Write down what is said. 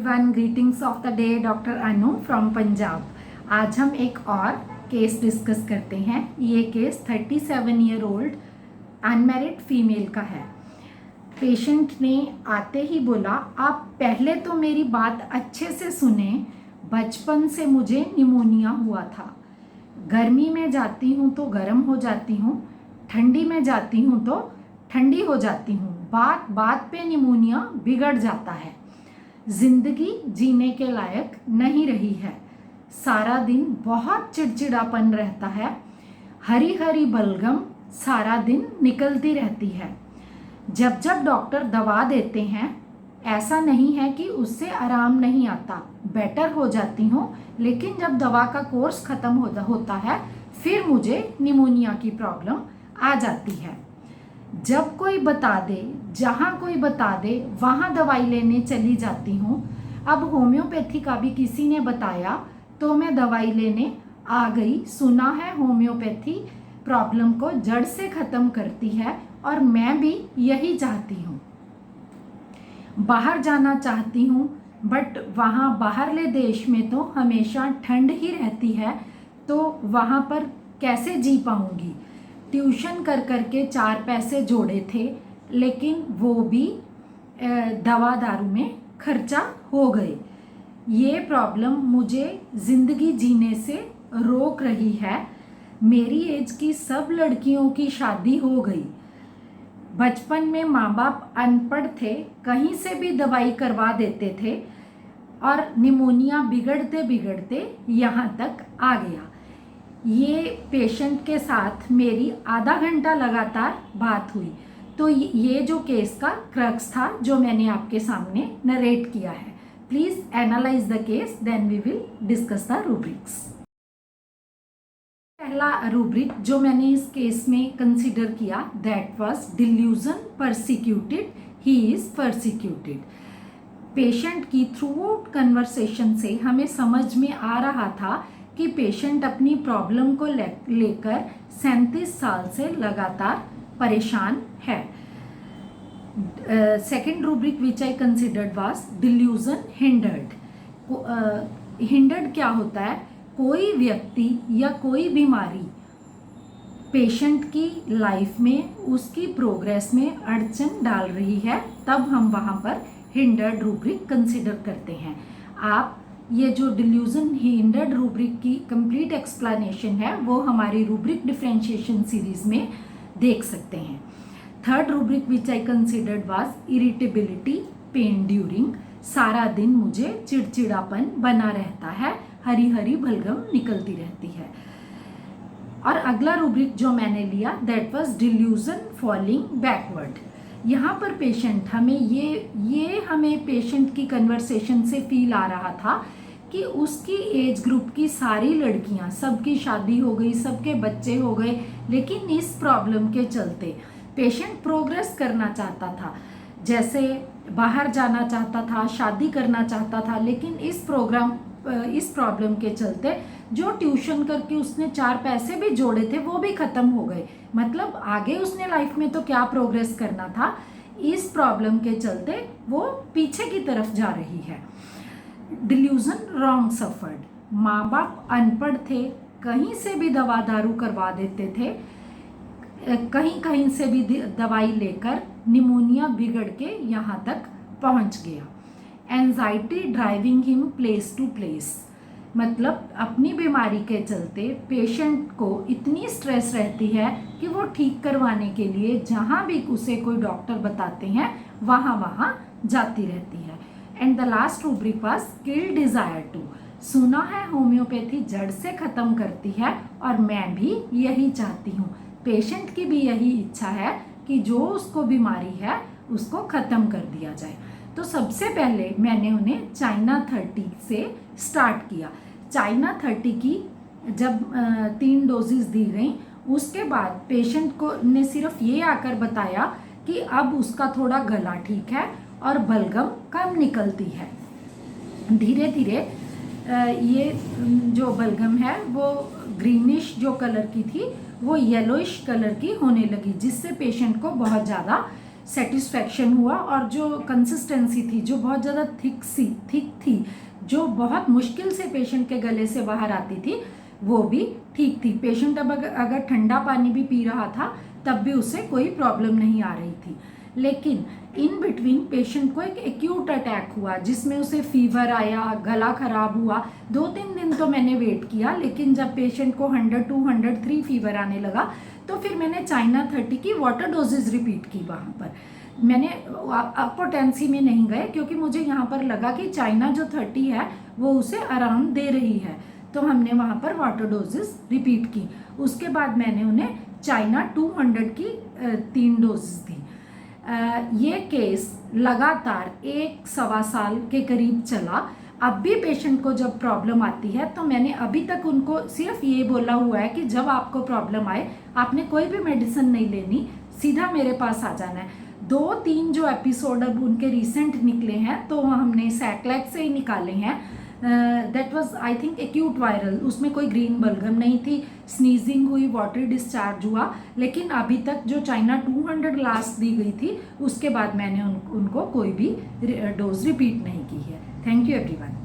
Everyone, greetings of the day. Doctor Anu from Punjab. आज हम एक और केस डिस्कस करते हैं। ये case 37 year old unmarried female का है। पेशेंट ने आते ही बोला, आप पहले तो मेरी बात अच्छे से सुने, बचपन से मुझे निमोनिया हुआ था। गर्मी में जाती हूँ तो गर्म हो जाती हूँ, ठंडी में जाती हूँ तो ठंडी हो जाती हूँ, बात बात पे निमोनिया बिगड़ जाता है। जिंदगी जीने के लायक नहीं रही है। सारा दिन बहुत चिड़चिड़ापन रहता है। हरी हरी बलगम सारा दिन निकलती रहती है। जब जब डॉक्टर दवा देते हैं, ऐसा नहीं है कि उससे आराम नहीं आता, बेटर हो जाती हूँ, लेकिन जब दवा का कोर्स ख़त्म होता है फिर मुझे निमोनिया की प्रॉब्लम आ जाती है। जब कोई बता दे, जहाँ कोई बता दे वहाँ दवाई लेने चली जाती हूँ। अब होम्योपैथी का भी किसी ने बताया तो मैं दवाई लेने आ गई। सुना है होम्योपैथी प्रॉब्लम को जड़ से ख़त्म करती है और मैं भी यही चाहती हूँ। बाहर जाना चाहती हूँ, बट वहाँ बाहरले देश में तो हमेशा ठंड ही रहती है, तो वहाँ पर कैसे जी पाऊँगी। ट्यूशन कर कर के 4 पैसे जोड़े थे, लेकिन वो भी दवा दारू में खर्चा हो गए। ये प्रॉब्लम मुझे ज़िंदगी जीने से रोक रही है। मेरी एज की सब लड़कियों की शादी हो गई। बचपन में माँ बाप अनपढ़ थे, कहीं से भी दवाई करवा देते थे और निमोनिया बिगड़ते बिगड़ते यहाँ तक आ गया। ये पेशेंट के साथ मेरी आधा घंटा लगातार बात हुई। तो ये जो केस का क्रक्स था जो मैंने आपके सामने नरेट किया है। Please analyse the case, then we will discuss the rubrics. पहला रूब्रिक जो मैंने इस केस में कंसिडर किया, that was delusion persecuted, he is persecuted. Patient की थ्रू आउट कन्वर्सेशन से हमें समझ में आ रहा था कि पेशेंट अपनी प्रॉब्लम को लेकर 37 साल से लगातार परेशान है। Second rubric which I considered was delusion hindered. Hindered क्या होता है? कोई व्यक्ति या कोई बीमारी पेशेंट की लाइफ में, उसकी प्रोग्रेस में अड़चन डाल रही है, तब हम वहाँ पर हिंडर्ड रूब्रिक कंसिडर करते हैं। आप ये जो डिल्यूजन हिंडर्ड रूब्रिक की कंप्लीट एक्सप्लेनेशन है वो हमारी रूब्रिक डिफरेंशिएशन सीरीज में देख सकते हैं। Third rubric which I considered was irritability, pen during. सारा दिन मुझे चिड़चिड़ापन बना रहता है, हरी हरी बलगम निकलती रहती है। और अगला रूब्रिक जो मैंने लिया, that was delusion falling backward. यहाँ पर पेशेंट हमें ये हमें पेशेंट की कन्वर्सेशन से फील आ रहा था कि उसकी एज ग्रुप की सारी लड़कियाँ, सबकी शादी हो गई, सबके बच्चे हो गए, लेकिन इस प्रॉब्लम के चलते पेशेंट प्रोग्रेस करना चाहता था, जैसे बाहर जाना चाहता था, शादी करना चाहता था, लेकिन इस प्रॉब्लम के चलते जो ट्यूशन करके उसने 4 पैसे भी जोड़े थे वो भी ख़त्म हो गए। मतलब आगे उसने लाइफ में तो क्या प्रोग्रेस करना था, इस प्रॉब्लम के चलते वो पीछे की तरफ जा रही है। Delusion wrong suffered. माँ बाप अनपढ़ थे, कहीं से भी दवा दारू करवा देते थे, कहीं कहीं से भी दवाई लेकर निमोनिया बिगड़ के यहाँ तक पहुँच गया। Anxiety driving him place to place. मतलब अपनी बीमारी के चलते पेशेंट को इतनी स्ट्रेस रहती है कि वो ठीक करवाने के लिए जहाँ भी उसे कोई डॉक्टर बताते हैं वहाँ जाती रहती है। And the last rubric was kill desire to. सुना है होम्योपैथी जड़ से ख़त्म करती है और मैं भी यही चाहती हूँ। पेशेंट की भी यही इच्छा है कि जो उसको बीमारी है उसको ख़त्म कर दिया जाए। तो सबसे पहले मैंने उन्हें चाइना 30 से स्टार्ट किया। चाइना 30 की जब 3 डोजेस दी गई, उसके बाद पेशेंट को ने सिर्फ ये आकर बताया कि अब उसका थोड़ा गला ठीक है और बलगम कम निकलती है। धीरे धीरे ये जो बलगम है वो ग्रीनिश जो कलर की थी वो येलोइश कलर की होने लगी, जिससे पेशेंट को बहुत ज़्यादा सेटिस्फैक्शन हुआ, और जो कंसिस्टेंसी थी जो बहुत ज़्यादा थिक थी, जो बहुत मुश्किल से पेशेंट के गले से बाहर आती थी, वो भी ठीक थी। पेशेंट अब अगर ठंडा पानी भी पी रहा था तब भी उसे कोई प्रॉब्लम नहीं आ रही थी। लेकिन इन बिटवीन पेशेंट को एक एक्यूट अटैक हुआ जिसमें उसे फीवर आया, गला खराब हुआ। 2-3 दिन तो मैंने वेट किया, लेकिन जब पेशेंट को 100, 200, 103 फीवर आने लगा तो फिर मैंने चाइना 30 की वाटर डोजेज रिपीट की। वहाँ पर मैंने अपोटेंसी में नहीं गए, क्योंकि मुझे यहाँ पर लगा कि चाइना जो 30 है वो उसे आराम दे रही है, तो हमने वहाँ पर वाटर डोजेस रिपीट की। उसके बाद मैंने उन्हें चाइना 200 की 3 डोजेस दी। ये केस लगातार 1-1.25 साल के करीब चला। अब भी पेशेंट को जब प्रॉब्लम आती है तो मैंने अभी तक उनको सिर्फ ये बोला हुआ है कि जब आपको प्रॉब्लम आए आपने कोई भी मेडिसिन नहीं लेनी, सीधा मेरे पास आ जाना है। 2-3 जो एपिसोड अब उनके रिसेंट निकले हैं तो हमने सैक्लेक्स से ही निकाले हैं। That was I think acute viral, उसमें कोई ग्रीन बलगम नहीं थी, स्नीजिंग हुई, वाटर डिस्चार्ज हुआ। लेकिन अभी तक जो चाइना 200 लास्ट दी गई थी उसके बाद मैंने उनको कोई भी डोज रिपीट नहीं की है। Thank you everyone.